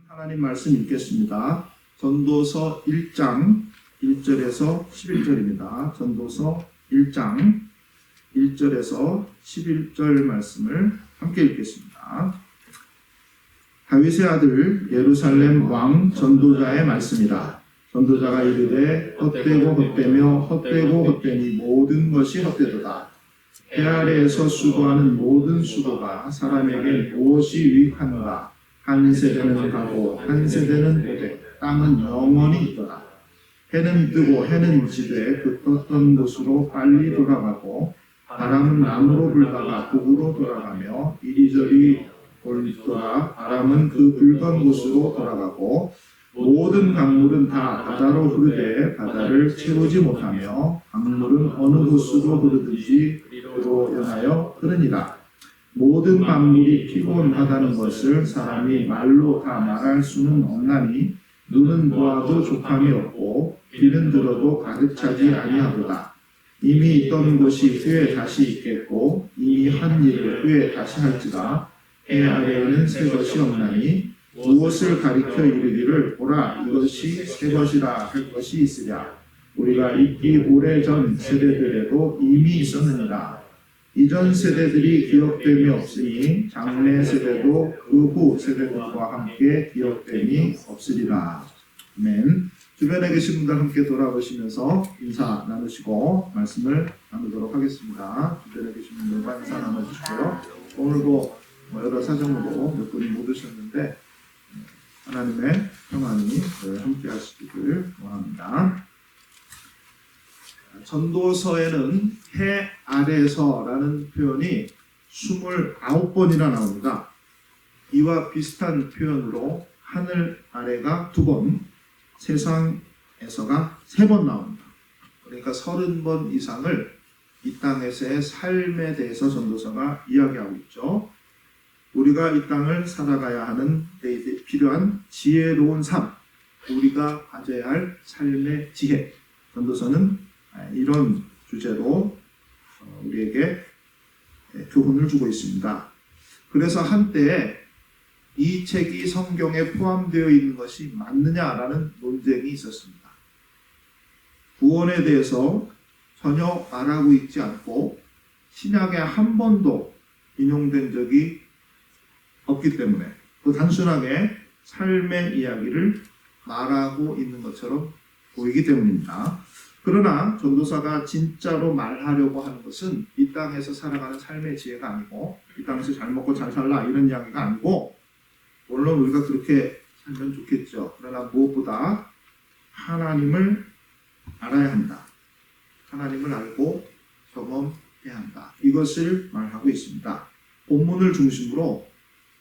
하나님 말씀 읽겠습니다. 전도서 1장 1절에서 11절입니다. 전도서 1장 1절에서 11절 말씀을 함께 읽겠습니다. 다윗의 아들 예루살렘 왕 전도자의 말씀이다. 전도자가 이르되 헛되고 헛되며 헛되고 헛되니 모든 것이 헛되도다. 해 아래에서 수고하는 모든 수고가 사람에게 무엇이 유익한가? 한 세대는 가고 한 세대는 오되 땅은 영원히 있더라. 해는 뜨고 해는 지되 그 떴던 곳으로 빨리 돌아가고 바람은 남으로 불다가 북으로 돌아가며 이리저리 돌더라. 바람은 그 불던 곳으로 돌아가고 모든 강물은 다 바다로 흐르되 바다를 채우지 못하며 강물은 어느 곳으로 흐르든지 그로 연하여 흐르니라. 모든 만물이 피곤하다는 것을 사람이 말로 다 말할 수는 없나니 눈은 보아도 족함이 없고 귀는 들어도 가득 차지 아니하도다. 이미 있던 것이 후에 다시 있겠고 이미 한 일을 후에 다시 할지라. 해 아래에는 새 것이 없나니 무엇을 가리켜 이르기를 보라 이것이 새 것이라 할 것이 있으랴. 우리가 있기 오래전 세대들에도 이미 있었느니라. 이전 세대들이 기억됨이 없으니 장래 세대도 그 후 세대들과 함께 기억됨이 없으리라. 아멘. 주변에 계신 분들 함께 돌아보시면서 인사 나누시고 말씀을 나누도록 하겠습니다. 주변에 계신 분들과 인사 나눠주시고요. 오늘도 여러 사정으로 몇 분이 못 오셨는데 하나님의 평안이 함께 하시기를 원합니다. 전도서에는 해 아래서라는 표현이 29번이나 나옵니다. 이와 비슷한 표현으로 하늘 아래가 2번, 세상에서가 3번 나옵니다. 그러니까 30번 이상을 이 땅에서의 삶에 대해서 전도서가 이야기하고 있죠. 우리가 이 땅을 살아가야 하는 데 필요한 지혜로운 삶, 우리가 가져야 할 삶의 지혜. 전도서는 이런 주제로 우리에게 교훈을 주고 있습니다. 그래서 한때 이 책이 성경에 포함되어 있는 것이 맞느냐라는 논쟁이 있었습니다. 구원에 대해서 전혀 말하고 있지 않고 신약에 한 번도 인용된 적이 없기 때문에 그 단순하게 삶의 이야기를 말하고 있는 것처럼 보이기 때문입니다. 그러나 전도사가 진짜로 말하려고 하는 것은 이 땅에서 살아가는 삶의 지혜가 아니고 이 땅에서 잘 먹고 잘 살라 이런 이야기가 아니고, 물론 우리가 그렇게 살면 좋겠죠. 그러나 무엇보다 하나님을 알아야 한다. 하나님을 알고 경험해야 한다. 이것을 말하고 있습니다. 본문을 중심으로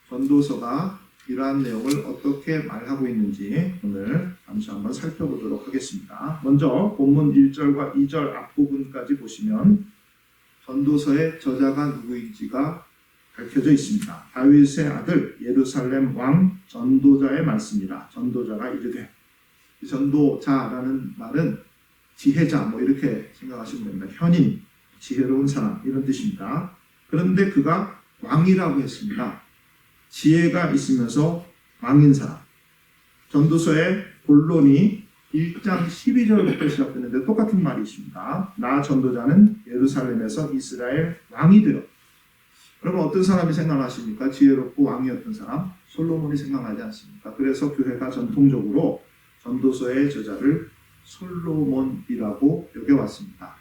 전도서가 이러한 내용을 어떻게 말하고 있는지 오늘 잠시 한번 살펴보도록 하겠습니다. 먼저 본문 1절과 2절 앞부분까지 보시면 전도서의 저자가 누구인지가 밝혀져 있습니다. 다윗의 아들 예루살렘 왕 전도자의 말씀이라. 전도자가 이르되, 전도자라는 말은 지혜자 이렇게 생각하시면 됩니다. 현인, 지혜로운 사람 이런 뜻입니다. 그런데 그가 왕이라고 했습니다. 지혜가 있으면서 왕인 사람. 전도서의 본론이 1장 12절부터 시작되는데 똑같은 말이 있습니다. 나 전도자는 예루살렘에서 이스라엘 왕이 되어. 그러면 어떤 사람이 생각나십니까? 지혜롭고 왕이었던 사람? 솔로몬이 생각나지 않습니까? 그래서 교회가 전통적으로 전도서의 저자를 솔로몬이라고 여겨왔습니다.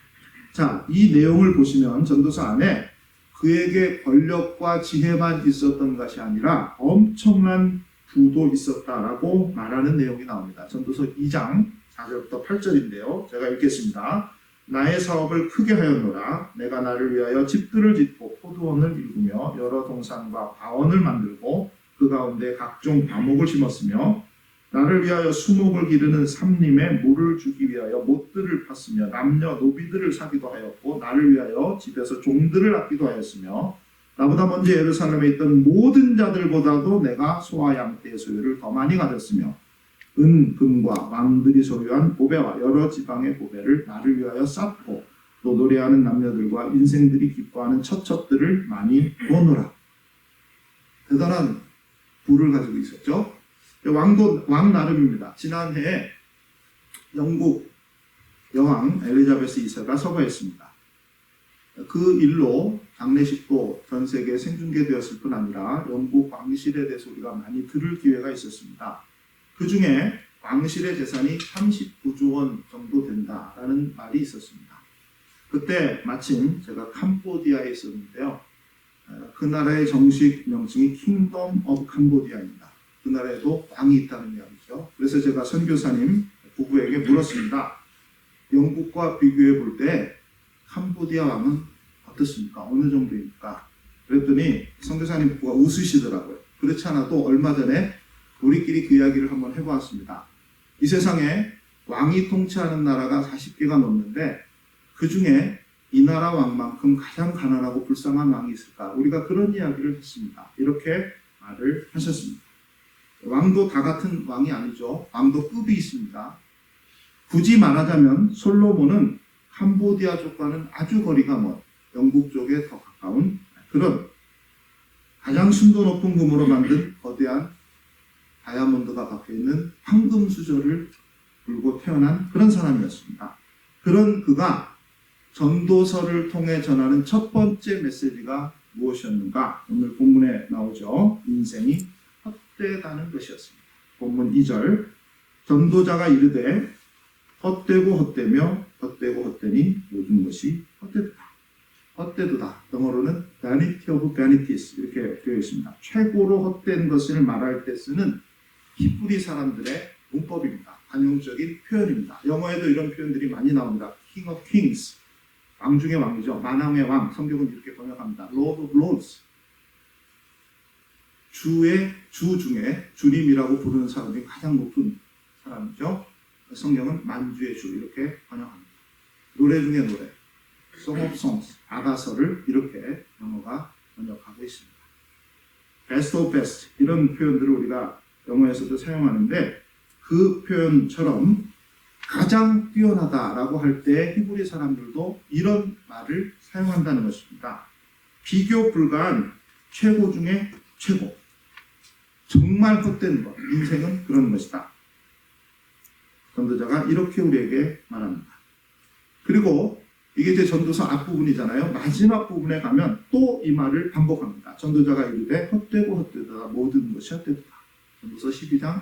자, 이 내용을 보시면 전도서 안에 그에게 권력과 지혜만 있었던 것이 아니라 엄청난 부도 있었다라고 말하는 내용이 나옵니다. 전도서 2장 4절부터 8절인데요. 제가 읽겠습니다. 나의 사업을 크게 하였노라. 내가 나를 위하여 집들을 짓고 포도원을 일구며 여러 동산과 과원을 만들고 그 가운데 각종 과목을 심었으며 나를 위하여 수목을 기르는 삼림에 물을 주기 위하여 못들을 팠으며 남녀 노비들을 사기도 하였고 나를 위하여 집에서 종들을 아끼도 하였으며 나보다 먼저 예루살렘에 있던 모든 자들보다도 내가 소와 양떼의 소유를 더 많이 가졌으며 은, 금과 왕들이 소유한 보배와 여러 지방의 보배를 나를 위하여 쌓고 또 노래하는 남녀들과 인생들이 기뻐하는 첩첩들을 많이 모으노라. 대단한 부를 가지고 있었죠. 왕 나름입니다. 지난해에 영국 여왕 엘리자베스 2세가 서거했습니다. 그 일로 장례식도 전 세계에 생중계되었을 뿐 아니라 영국 왕실에 대해서 우리가 많이 들을 기회가 있었습니다. 그 중에 왕실의 재산이 39조 원 정도 된다라는 말이 있었습니다. 그때 마침 제가 캄보디아에 있었는데요. 그 나라의 정식 명칭이 킹덤 오브 캄보디아입니다. 그 나라에도 왕이 있다는 이야기죠. 그래서 제가 선교사님 부부에게 물었습니다. 영국과 비교해 볼 때 캄보디아 왕은 어떻습니까? 어느 정도입니까? 그랬더니 선교사님 부부가 웃으시더라고요. 그렇지 않아도 얼마 전에 우리끼리 그 이야기를 한번 해보았습니다. 이 세상에 왕이 통치하는 나라가 40개가 넘는데 그 중에 이 나라 왕만큼 가장 가난하고 불쌍한 왕이 있을까? 우리가 그런 이야기를 했습니다. 이렇게 말을 하셨습니다. 왕도 다 같은 왕이 아니죠. 왕도 급이 있습니다. 굳이 말하자면 솔로몬은 캄보디아 쪽과는 아주 거리가 먼 영국 쪽에 더 가까운 그런 가장 순도 높은 금으로 만든 거대한 다이아몬드가 박혀있는 황금 수저를 불고 태어난 그런 사람이었습니다. 그런 그가 전도서를 통해 전하는 첫 번째 메시지가 무엇이었는가? 오늘 본문에 나오죠. 인생이 헛되다는 것이었습니다. 본문 2절 전도자가 이르되 헛되고 헛되며 헛되고 헛되니 모든 것이 헛되도다. 헛되도다. 영어로는 vanity of vanities 이렇게 되어 있습니다. 최고로 헛된 것을 말할 때 쓰는 히브리 사람들의 문법입니다. 관용적인 표현입니다. 영어에도 이런 표현들이 많이 나옵니다. King of Kings, 왕 중의 왕이죠. 만왕의 왕, 성경은 이렇게 번역합니다. Lord of Lords, 주의 주 중에 주님이라고 부르는 사람이 가장 높은 사람이죠. 성경은 만주의 주 이렇게 번역합니다. 노래 중에 노래, Song of Songs, 아가서를 이렇게 영어가 번역하고 있습니다. Best of Best 이런 표현들을 우리가 영어에서도 사용하는데 그 표현처럼 가장 뛰어나다라고 할 때 히브리 사람들도 이런 말을 사용한다는 것입니다. 비교 불가한 최고 중에 최고. 정말 헛된 것. 인생은 그런 것이다. 전도자가 이렇게 우리에게 말합니다. 그리고 이게 이제 전도서 앞부분이잖아요. 마지막 부분에 가면 또 이 말을 반복합니다. 전도자가 이르되 헛되고 헛되다 모든 것이 헛되다. 전도서 12장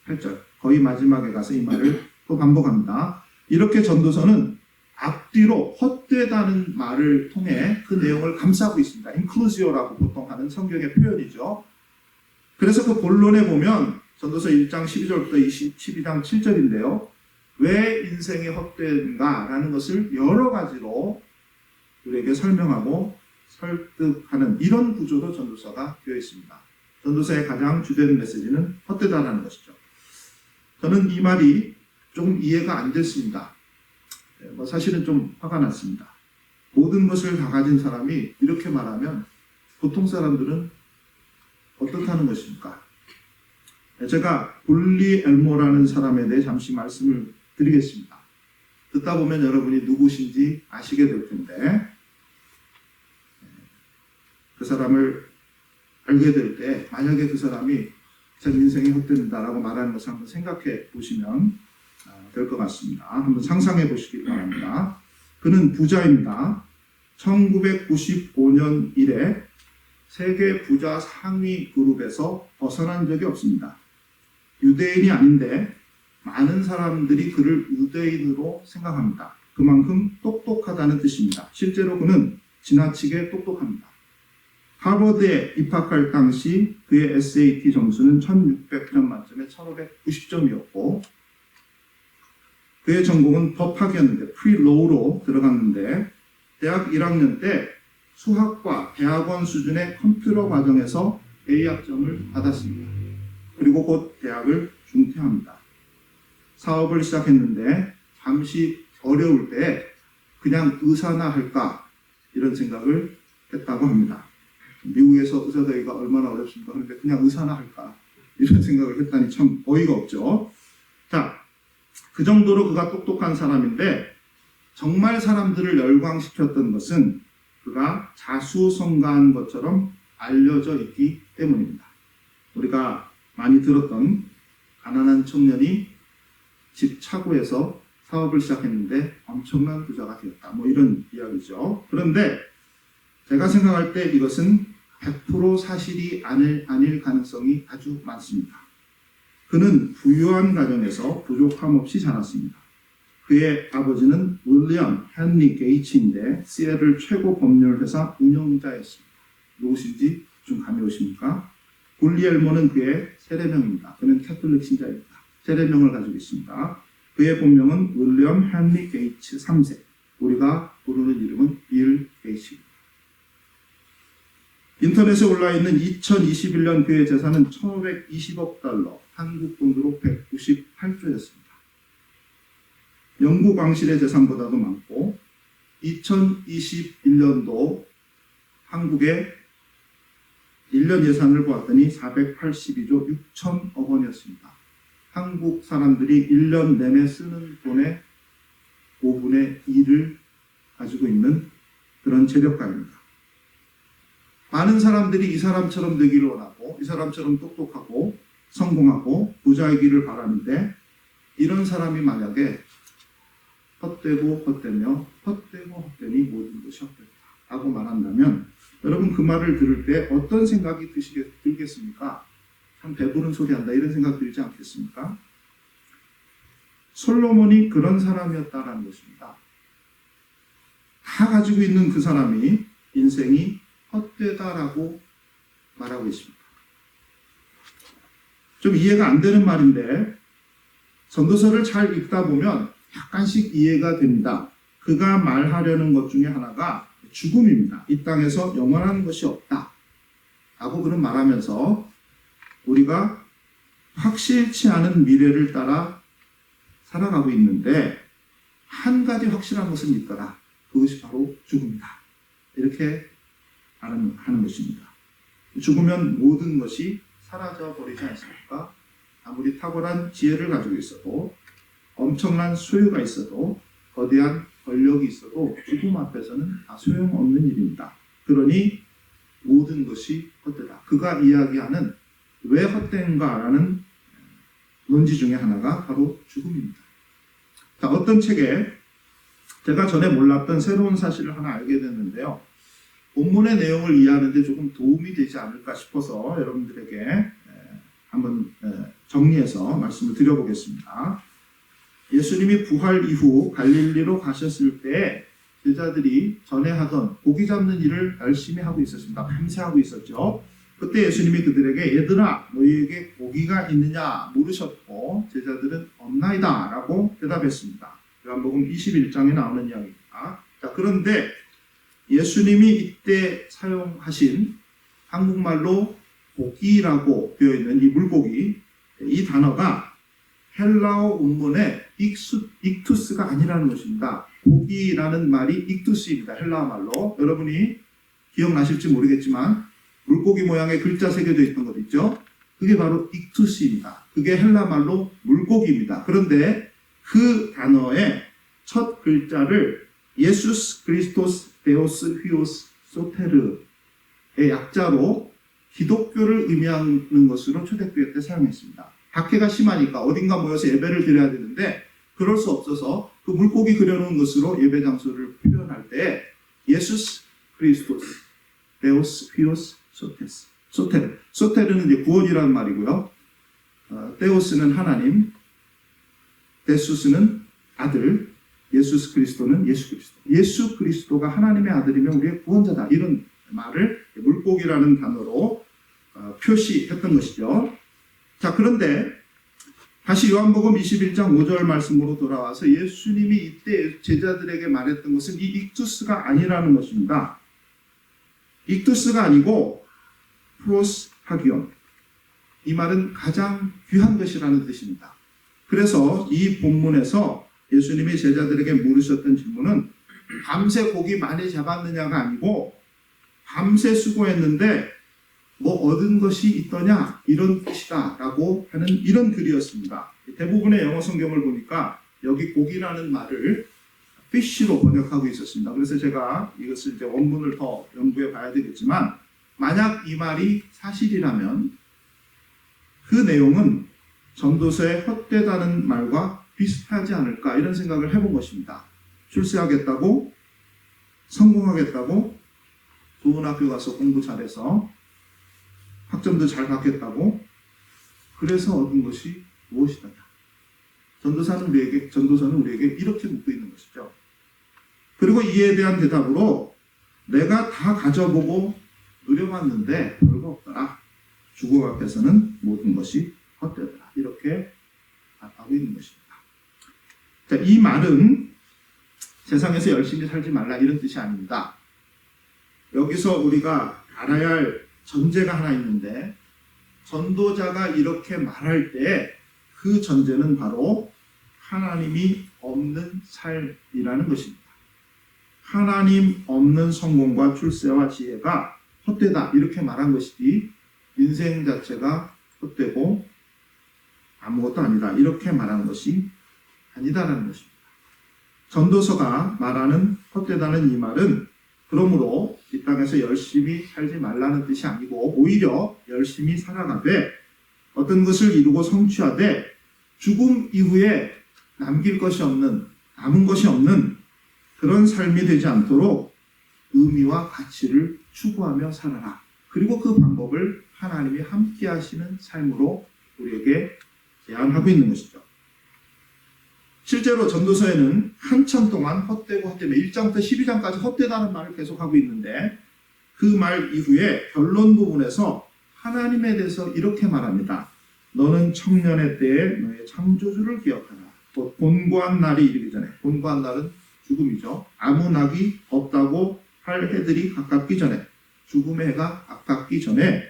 8절. 거의 마지막에 가서 이 말을 또 반복합니다. 이렇게 전도서는 앞뒤로 헛되다는 말을 통해 그 내용을 감싸고 있습니다. inclusio라고 보통 하는 성경의 표현이죠. 그래서 그 본론에 보면 전도서 1장 12절부터 12장 7절인데요. 왜 인생이 헛된가라는 것을 여러 가지로 우리에게 설명하고 설득하는 이런 구조로 전도서가 되어 있습니다. 전도서의 가장 주된 메시지는 헛되다라는 것이죠. 저는 이 말이 좀 이해가 안 됐습니다. 사실은 좀 화가 났습니다. 모든 것을 다 가진 사람이 이렇게 말하면 보통 사람들은 어떻다는 것입니까? 제가 볼리 엘모라는 사람에 대해 잠시 말씀을 드리겠습니다. 듣다 보면 여러분이 누구신지 아시게 될 텐데 그 사람을 알게 될 때 만약에 그 사람이 제 인생이 헛된다라고 말하는 것을 한번 생각해 보시면 될 것 같습니다. 한번 상상해 보시기 바랍니다. 그는 부자입니다. 1995년 이래 세계 부자 상위 그룹에서 벗어난 적이 없습니다. 유대인이 아닌데 많은 사람들이 그를 유대인으로 생각합니다. 그만큼 똑똑하다는 뜻입니다. 실제로 그는 지나치게 똑똑합니다. 하버드에 입학할 당시 그의 SAT 점수는 1600점 만점에 1590점이었고 그의 전공은 법학이었는데 프리로우로 들어갔는데 대학 1학년 때 수학과 대학원 수준의 컴퓨터 과정에서 A학점을 받았습니다. 그리고 곧 대학을 중퇴합니다. 사업을 시작했는데 잠시 어려울 때 그냥 의사나 할까 이런 생각을 했다고 합니다. 미국에서 의사 되기가 얼마나 어렵습니까? 그런데 그냥 의사나 할까 이런 생각을 했다니 참 어이가 없죠. 자, 그 정도로 그가 똑똑한 사람인데 정말 사람들을 열광시켰던 것은 그가 자수성가한 것처럼 알려져 있기 때문입니다. 우리가 많이 들었던 가난한 청년이 집 차고에서 사업을 시작했는데 엄청난 부자가 되었다. 뭐 이런 이야기죠. 그런데 제가 생각할 때 이것은 100% 사실이 아닐 가능성이 아주 많습니다. 그는 부유한 가정에서 부족함 없이 자랐습니다. 그의 아버지는 윌리엄 헨리 게이츠인데 시애틀 최고 법률회사 운영자였습니다. 누구신지 좀 감이 오십니까? 굴리엘모는 그의 세례명입니다. 그는 캐톨릭 신자입니다. 세례명을 가지고 있습니다. 그의 본명은 윌리엄 헨리 게이츠 3세. 우리가 부르는 이름은 빌 게이츠입니다. 인터넷에 올라있는 2021년 그의 재산은 1,520억 달러, 한국 돈으로 198조였습니다. 영국 왕실의 재산보다도 많고 2021년도 한국의 1년 예산을 보았더니 482조 6천억 원이었습니다. 한국 사람들이 1년 내내 쓰는 돈의 5분의 1을 가지고 있는 그런 재력가입니다. 많은 사람들이 이 사람처럼 되기를 원하고 이 사람처럼 똑똑하고 성공하고 부자이기를 바라는데 이런 사람이 만약에 헛되고 헛되며 헛되고 헛되니 모든 것이 헛되다 라고 말한다면 여러분 그 말을 들을 때 어떤 생각이 들겠습니까? 참 배부른 소리 한다 이런 생각 들지 않겠습니까? 솔로몬이 그런 사람이었다라는 것입니다. 다 가지고 있는 그 사람이 인생이 헛되다라고 말하고 있습니다. 좀 이해가 안 되는 말인데 전도서를 잘 읽다 보면 약간씩 이해가 됩니다. 그가 말하려는 것 중에 하나가 죽음입니다. 이 땅에서 영원한 것이 없다 라고 그는 말하면서 우리가 확실치 않은 미래를 따라 살아가고 있는데 한 가지 확실한 것은 있더라. 그것이 바로 죽음이다. 이렇게 하는 것입니다. 죽으면 모든 것이 사라져 버리지 않습니까? 아무리 탁월한 지혜를 가지고 있어도 엄청난 소유가 있어도 거대한 권력이 있어도 죽음 앞에서는 다 소용없는 일입니다. 그러니 모든 것이 헛되다. 그가 이야기하는 왜 헛된가라는 논지 중에 하나가 바로 죽음입니다. 자, 어떤 책에 제가 전에 몰랐던 새로운 사실을 하나 알게 됐는데요. 본문의 내용을 이해하는 데 조금 도움이 되지 않을까 싶어서 여러분들에게 한번 정리해서 말씀을 드려보겠습니다. 예수님이 부활 이후 갈릴리로 가셨을 때 제자들이 전에 하던 고기 잡는 일을 열심히 하고 있었습니다. 밤새 하고 있었죠. 그때 예수님이 그들에게 얘들아 너희에게 고기가 있느냐 물으셨고 제자들은 없나이다 라고 대답했습니다. 요한복음 21장에 나오는 이야기입니다. 자, 그런데 예수님이 이때 사용하신 한국말로 고기라고 되어있는 이 물고기 이 단어가 헬라어 원문의 익투스가 아니라는 것입니다. 고기라는 말이 익투스입니다. 헬라어 말로. 여러분이 기억나실지 모르겠지만 물고기 모양의 글자 새겨져 있던 것 있죠? 그게 바로 익투스입니다. 그게 헬라 말로 물고기입니다. 그런데 그 단어의 첫 글자를 예수스 그리스토스 데오스 휘오스 소테르의 약자로 기독교를 의미하는 것으로 초대교회 때 사용했습니다. 박해가 심하니까 어딘가 모여서 예배를 드려야 되는데 그럴 수 없어서 그 물고기 그려놓은 것으로 예배 장소를 표현할 때 예수스 그리스토스 데오스 휘오스 소테스 소테르는 이제 구원이라는 말이고요. 데오스는 하나님, 데수스는 아들, 예수스 그리스도는 예수 그리스도. 예수 그리스도가 하나님의 아들이면 우리의 구원자다. 이런 말을 물고기라는 단어로 표시했던 것이죠. 자, 그런데 다시 요한복음 21장 5절 말씀으로 돌아와서 예수님이 이때 제자들에게 말했던 것은 이 익투스가 아니라는 것입니다. 익투스가 아니고 프로스 하기온. 이 말은 가장 귀한 것이라는 뜻입니다. 그래서 이 본문에서 예수님이 제자들에게 물으셨던 질문은 밤새 고기 많이 잡았느냐가 아니고 밤새 수고했는데 뭐 얻은 것이 있더냐 이런 뜻이다 라고 하는 이런 글이었습니다. 대부분의 영어 성경을 보니까 여기 고기라는 말을 fish로 번역하고 있었습니다. 그래서 제가 이것을 이제 원문을 더 연구해 봐야 되겠지만 만약 이 말이 사실이라면 그 내용은 전도서의 헛되다는 말과 비슷하지 않을까 이런 생각을 해본 것입니다. 출세하겠다고, 성공하겠다고, 좋은 학교 가서 공부 잘해서 학점도 잘 받겠다고, 그래서 얻은 것이 무엇이다. 전도서는 우리에게 이렇게 묻고 있는 것이죠. 그리고 이에 대한 대답으로 내가 다 가져보고 누려봤는데 별거 없더라. 주고 앞에서는 모든 것이 헛되더라. 이렇게 답하고 있는 것입니다. 자, 이 말은 세상에서 열심히 살지 말라 이런 뜻이 아닙니다. 여기서 우리가 알아야 할 전제가 하나 있는데 전도자가 이렇게 말할 때 그 전제는 바로 하나님이 없는 삶이라는 것입니다. 하나님 없는 성공과 출세와 지혜가 헛되다 이렇게 말한 것이지 인생 자체가 헛되고 아무것도 아니다 이렇게 말한 것이 아니다라는 것입니다. 전도서가 말하는 헛되다는 이 말은 그러므로 이 땅에서 열심히 살지 말라는 뜻이 아니고 오히려 열심히 살아가되 어떤 것을 이루고 성취하되 죽음 이후에 남은 것이 없는 그런 삶이 되지 않도록 의미와 가치를 추구하며 살아라. 그리고 그 방법을 하나님이 함께 하시는 삶으로 우리에게 제안하고 있는 것이죠. 실제로 전도서에는 한참 동안 헛되고 헛되며 1장부터 12장까지 헛되다는 말을 계속하고 있는데 그 말 이후에 결론 부분에서 하나님에 대해서 이렇게 말합니다. 너는 청년의 때에 너의 창조주를 기억하라. 곧 곤고한 날이 이르기 전에, 곤고한 날은 죽음이죠. 아무 낙이 없다고 할 해들이 가깝기 전에, 죽음의 해가 가깝기 전에,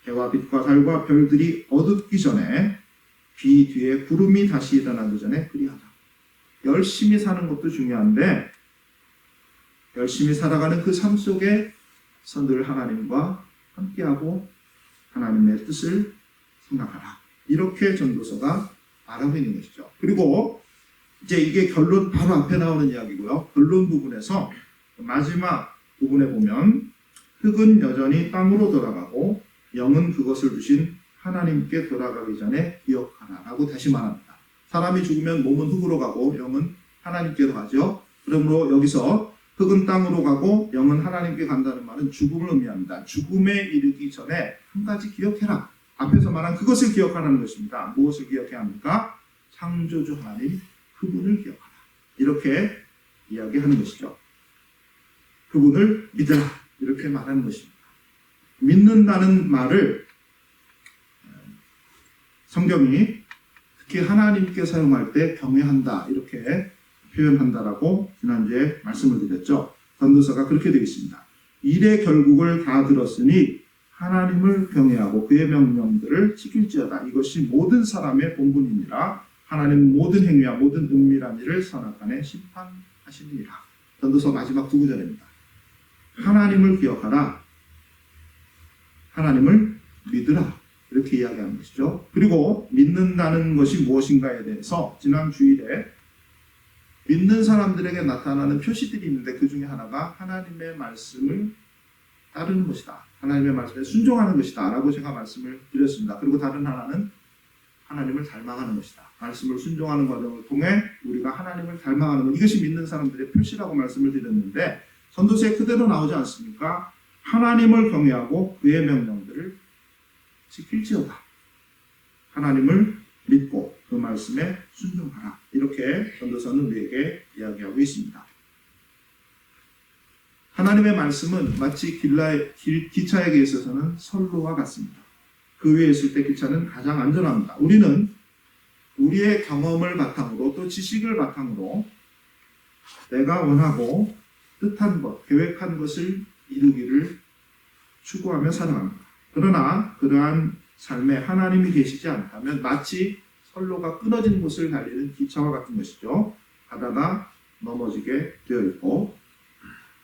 해와 빛과 달과 별들이 어둡기 전에, 비 뒤에 구름이 다시 일어나기 전에 그리하라. 열심히 사는 것도 중요한데 열심히 살아가는 그 삶 속에 늘 하나님과 함께하고 하나님의 뜻을 생각하라. 이렇게 전도서가 말하고 있는 것이죠. 그리고 이제 이게 결론 바로 앞에 나오는 이야기고요. 결론 부분에서 마지막 부분에 보면 흙은 여전히 땅으로 돌아가고 영은 그것을 주신 하나님께 돌아가기 전에 기억하라 라고 다시 말합니다. 사람이 죽으면 몸은 흙으로 가고 영은 하나님께로 가죠. 그러므로 여기서 흙은 땅으로 가고 영은 하나님께 간다는 말은 죽음을 의미합니다. 죽음에 이르기 전에 한 가지 기억해라. 앞에서 말한 그것을 기억하라는 것입니다. 무엇을 기억해야 합니까? 창조주 하나님 그분을 기억하라. 이렇게 이야기하는 것이죠. 그분을 믿으라. 이렇게 말하는 것입니다. 믿는다는 말을 성경이 특히 하나님께 사용할 때 경외한다 이렇게 표현한다라고 지난주에 말씀을 드렸죠. 전도서가 그렇게 되어 있습니다. 일의 결국을 다 들었으니 하나님을 경외하고 그의 명령들을 지킬지어다. 이것이 모든 사람의 본분이니라. 하나님 모든 행위와 모든 은밀한 일을 선악간에 심판하시니라. 전도서 마지막 두 구절입니다. 하나님을 기억하라. 하나님을 믿으라. 이렇게 이야기하는 것이죠. 그리고 믿는다는 것이 무엇인가에 대해서 지난 주일에 믿는 사람들에게 나타나는 표시들이 있는데 그 중에 하나가 하나님의 말씀을 따르는 것이다. 하나님의 말씀에 순종하는 것이다. 라고 제가 말씀을 드렸습니다. 그리고 다른 하나는 하나님을 닮아가는 것이다. 말씀을 순종하는 과정을 통해 우리가 하나님을 닮아가는 것. 이것이 믿는 사람들의 표시라고 말씀을 드렸는데 전도서에 그대로 나오지 않습니까? 하나님을 경외하고 그의 명령들을 지킬지어다. 하나님을 믿고 그 말씀에 순종하라. 이렇게 전도서는 우리에게 이야기하고 있습니다. 하나님의 말씀은 마치 기차에게 있어서는 선로와 같습니다. 그 위에 있을 때 기차는 가장 안전합니다. 우리는 우리의 경험을 바탕으로 또 지식을 바탕으로 내가 원하고 뜻한 것, 계획한 것을 이루기를 추구하며 살아갑니다. 그러나 그러한 삶에 하나님이 계시지 않다면 마치 선로가 끊어진 곳을 달리는 기차와 같은 것이죠. 가다가 넘어지게 되어 있고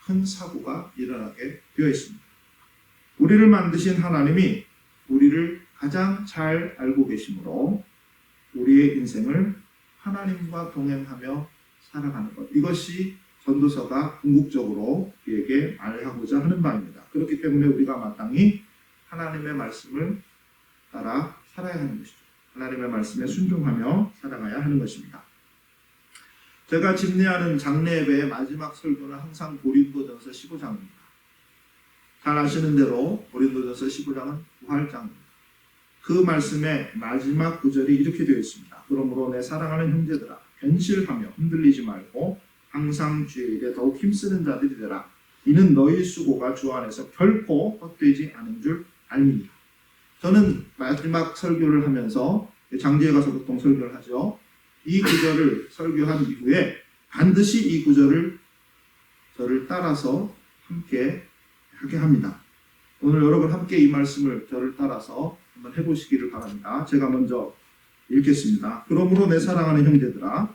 큰 사고가 일어나게 되어 있습니다. 우리를 만드신 하나님이 우리를 가장 잘 알고 계시므로 우리의 인생을 하나님과 동행하며 살아가는 것. 이것이 전도서가 궁극적으로 우리에게 말하고자 하는 바입니다. 그렇기 때문에 우리가 마땅히 하나님의 말씀을 따라 살아야 하는 것이죠. 하나님의 말씀에 순종하며 살아가야 하는 것입니다. 제가 집례하는 장례 예배의 마지막 설교는 항상 고린도전서 15장입니다. 잘 아시는 대로 고린도전서 15장은 부활장입니다. 그 말씀의 마지막 구절이 이렇게 되어 있습니다. 그러므로 내 사랑하는 형제들아 견실하며 흔들리지 말고 항상 주의 일에 더욱 힘쓰는 자들이 되라. 이는 너희 수고가 주 안에서 결코 헛되지 않은 줄 알미니라. 저는 마지막 설교를 하면서 장지에 가서 보통 설교를 하죠. 이 구절을 설교한 이후에 반드시 이 구절을 저를 따라서 함께 하게 합니다. 오늘 여러분 함께 이 말씀을 저를 따라서 한번 해보시기를 바랍니다. 제가 먼저 읽겠습니다. 그러므로 내 사랑하는 형제들아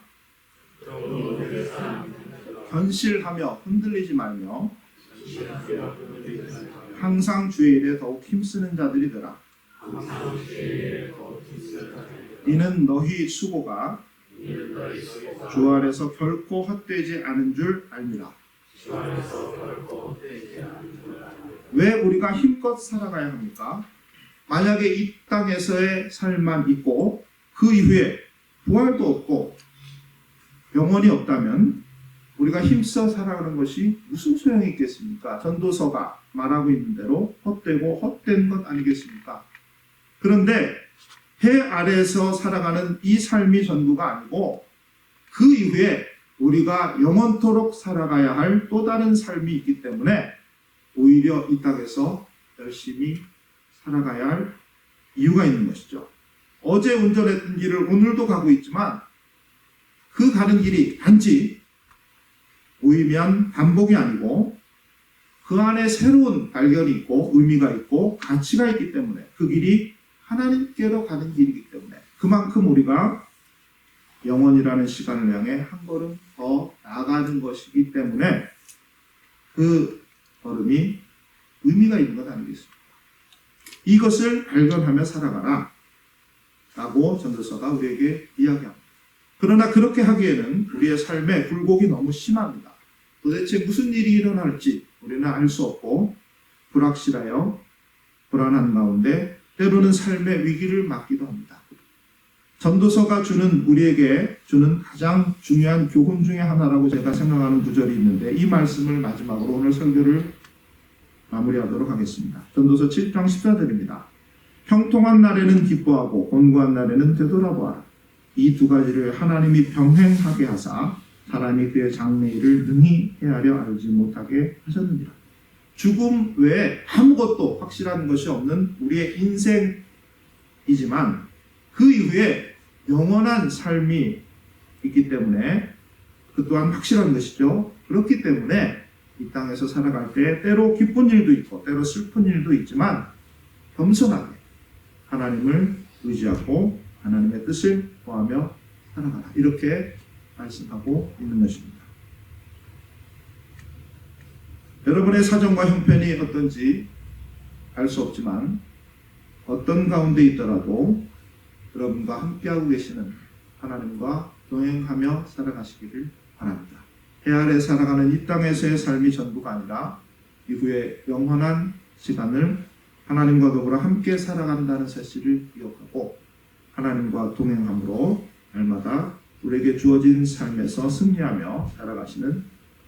견실하며 흔들리지 말며 항상 주의 일에 더욱 힘쓰는 자들이 되라. 이는 너희 수고가 주 안에서 결코 헛되지 않은 줄 알미라. 왜 우리가 힘껏 살아가야 합니까? 만약에 이 땅에서의 삶만 있고 그 이후에 부활도 없고 영원이 없다면 우리가 힘써 살아가는 것이 무슨 소용이 있겠습니까? 전도서가 말하고 있는 대로 헛되고 헛된 것 아니겠습니까? 그런데 해 아래에서 살아가는 이 삶이 전부가 아니고 그 이후에 우리가 영원토록 살아가야 할 또 다른 삶이 있기 때문에 오히려 이 땅에서 열심히 살아가야 할 이유가 있는 것이죠. 어제 운전했던 길을 오늘도 가고 있지만 그 가는 길이 단지 무의미한 반복이 아니고 그 안에 새로운 발견이 있고 의미가 있고 가치가 있기 때문에 그 길이 하나님께로 가는 길이기 때문에 그만큼 우리가 영원이라는 시간을 향해 한 걸음 더 나아가는 것이기 때문에 그 걸음이 의미가 있는 것 아니겠습니까? 이것을 발견하며 살아가라 라고 전도서가 우리에게 이야기합니다. 그러나 그렇게 하기에는 우리의 삶에 굴곡이 너무 심합니다. 도대체 무슨 일이 일어날지 우리는 알 수 없고 불확실하여 불안한 가운데 때로는 삶의 위기를 맞기도 합니다. 전도서가 우리에게 주는 가장 중요한 교훈 중에 하나라고 제가 생각하는 구절이 있는데 이 말씀을 마지막으로 오늘 설교를 마무리하도록 하겠습니다. 전도서 7장 14절입니다. 형통한 날에는 기뻐하고 곤고한 날에는 되돌아보아라. 이 두 가지를 하나님이 병행하게 하사 사람이 그의 장래일을 능히 헤아려 알지 못하게 하셨느니라. 죽음 외에 아무것도 확실한 것이 없는 우리의 인생이지만 그 이후에 영원한 삶이 있기 때문에 그 또한 확실한 것이죠. 그렇기 때문에 이 땅에서 살아갈 때 때로 기쁜 일도 있고 때로 슬픈 일도 있지만 겸손하게 하나님을 의지하고 하나님의 뜻을 구하며 살아가라. 이렇게 말씀하고 있는 것입니다. 여러분의 사정과 형편이 어떤지 알 수 없지만 어떤 가운데 있더라도 여러분과 함께하고 계시는 하나님과 동행하며 살아가시기를 바랍니다. 해 아래 살아가는 이 땅에서의 삶이 전부가 아니라 이후에 영원한 시간을 하나님과 더불어 함께 살아간다는 사실을 기억하고 하나님과 동행함으로 날마다 우리에게 주어진 삶에서 승리하며 살아가시는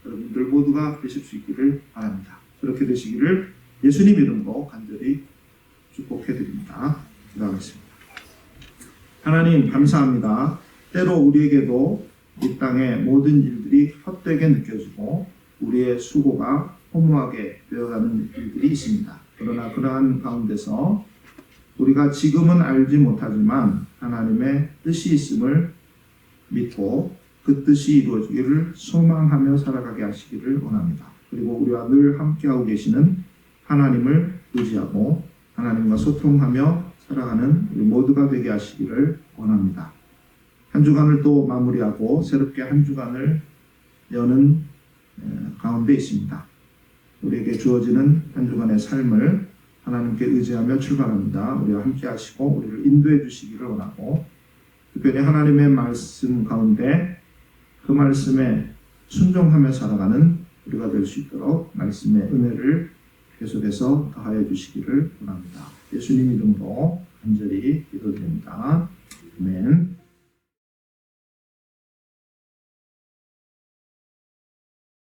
여러분들 모두가 되실 수 있기를 바랍니다. 그렇게 되시기를 예수님 이름으로 간절히 축복해드립니다. 기도하겠습니다. 하나님 감사합니다. 때로 우리에게도 이 땅의 모든 일들이 헛되게 느껴지고 우리의 수고가 허무하게 되어가는 일들이 있습니다. 그러나 그러한 가운데서 우리가 지금은 알지 못하지만 하나님의 뜻이 있음을 믿고 그 뜻이 이루어지기를 소망하며 살아가게 하시기를 원합니다. 그리고 우리와 늘 함께하고 계시는 하나님을 의지하고 하나님과 소통하며 살아가는 우리 모두가 되게 하시기를 원합니다. 한 주간을 또 마무리하고 새롭게 한 주간을 여는 가운데 있습니다. 우리에게 주어지는 한 주간의 삶을 하나님께 의지하며 출발합니다. 우리와 함께 하시고 우리를 인도해 주시기를 원하고 특별히 하나님의 말씀 가운데 그 말씀에 순종하며 살아가는 우리가 될 수 있도록 말씀의 은혜를 계속해서 더하여 주시기를 원합니다. 예수님 이름으로 간절히 기도드립니다.